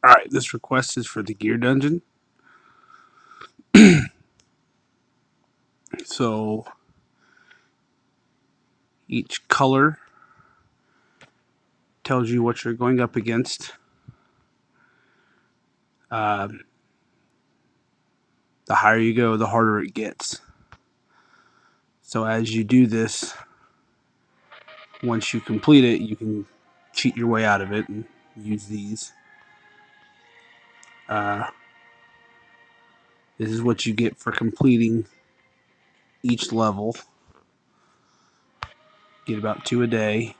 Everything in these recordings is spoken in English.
Alright, this request is for the Gear Dungeon. So each color tells you what you're going up against. The higher you go, the harder it gets. So as you do this, once you complete it, you can cheat your way out of it and use these. This is what you get for completing each level. Get about 2 a day.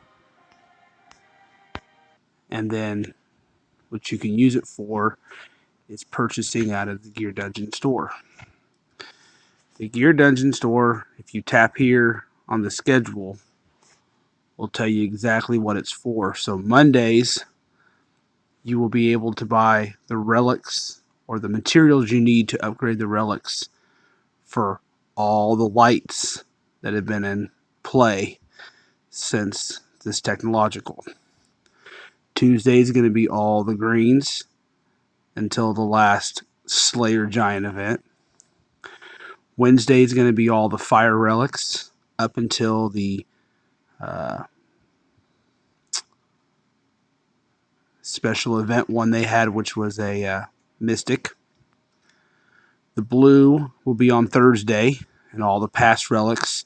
And then what you can use it for is purchasing out of the Gear Dungeon store. The Gear Dungeon store, if you tap here on the schedule, will tell you exactly what it's for. So Mondays, you will be able to buy the relics or the materials you need to upgrade the relics for all the lights that have been in play since this technological. Tuesday is going to be all the greens until the last Slayer Giant event. Wednesday is going to be all the fire relics up until the special event one they had, which was a mystic. The blue will be on Thursday and all the past relics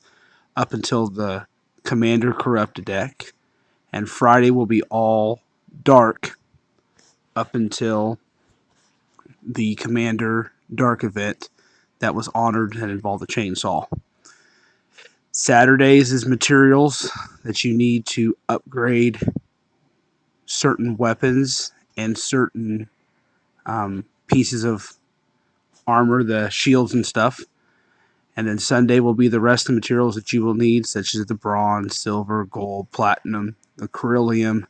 up until the Commander Corrupted deck. And Friday will be all dark up until the Commander Dark event that was honored and involved the chainsaw. Saturdays is materials that you need to upgrade certain weapons and certain pieces of armor, the shields and stuff. And then Sunday will be the rest of the materials that you will need, such as the bronze, silver, gold, platinum, the beryllium,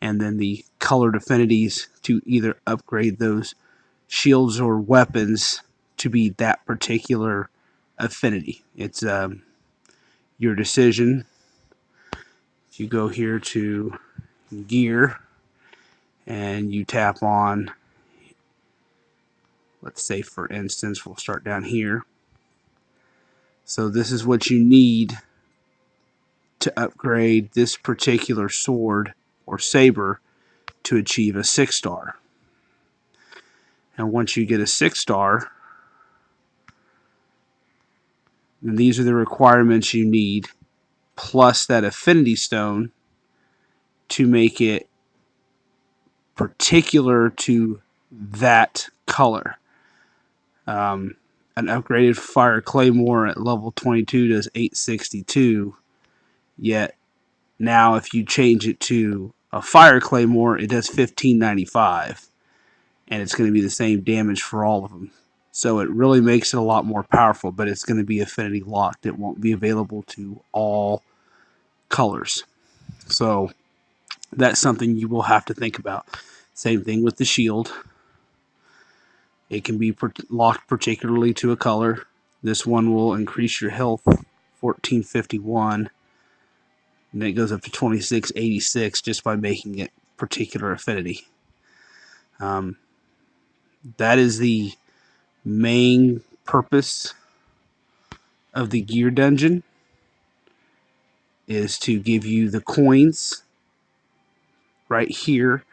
and then the colored affinities to either upgrade those shields or weapons to be that particular affinity. It's your decision. If you go here to gear and you tap on, let's say for instance, we'll start down here. So this is what you need to upgrade this particular sword or saber to achieve a 6-star. And once you get a 6-star, then these are the requirements you need, plus that affinity stone to make it particular to that color. An upgraded fire claymore at level 22 does 862, yet now if you change it to a fire claymore, it does 1595, and it's going to be the same damage for all of them. So it really makes it a lot more powerful, but it's going to be affinity locked. It won't be available to all colors. So that's something you will have to think about. Same thing with the shield. It can be locked particularly to a color. This one will increase your health 1451, and it goes up to 2686 just by making it particular affinity. That is the main purpose of the Gear Dungeon, is to give you the coins right here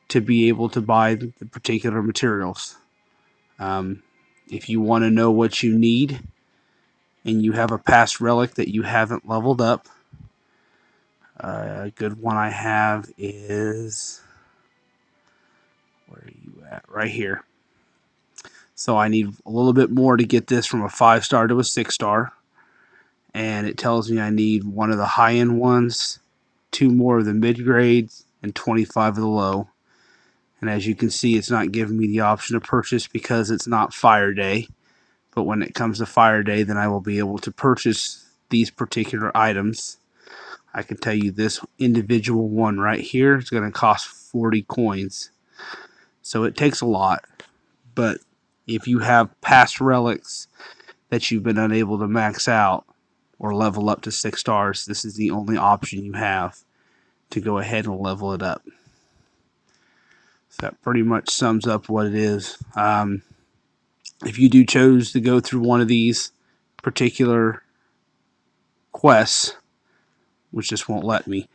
to be able to buy the particular materials. If you want to know what you need and you have a past relic that you haven't leveled up, a good one I have is, where are you at? Right here. So I need a little bit more to get this from a 5-star to a 6-star. And it tells me I need one of the high-end ones, 2 more of the mid-grades, and 25 of the low. And as you can see, it's not giving me the option to purchase because it's not Fire Day. But when it comes to Fire Day, then I will be able to purchase these particular items. I can tell you this individual one right here is going to cost 40 coins. So it takes a lot. But if you have past relics that you've been unable to max out or level up to 6 stars, this is the only option you have to go ahead and level it up. So that pretty much sums up what it is. If you do choose to go through one of these particular quests, which just won't let me,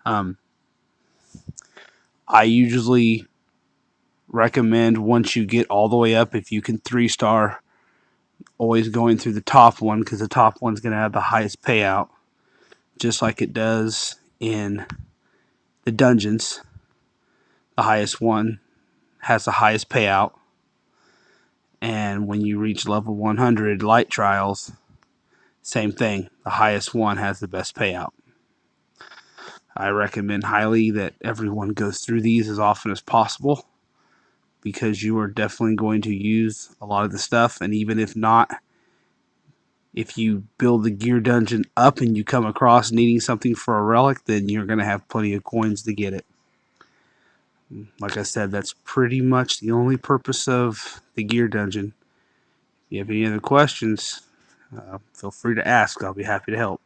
I usually recommend once you get all the way up, if you can 3-star, always going through the top one, because the top one's going to have the highest payout, just like it does in the dungeons. The highest one has the highest payout, and when you reach level 100 light trials, same thing, the highest one has the best payout. I recommend highly that everyone goes through these as often as possible, because you are definitely going to use a lot of the stuff. And even if not, if you build the gear dungeon up and you come across needing something for a relic, then you're going to have plenty of coins to get it. Like I said, that's pretty much the only purpose of the gear dungeon. If you have any other questions, feel free to ask. I'll be happy to help.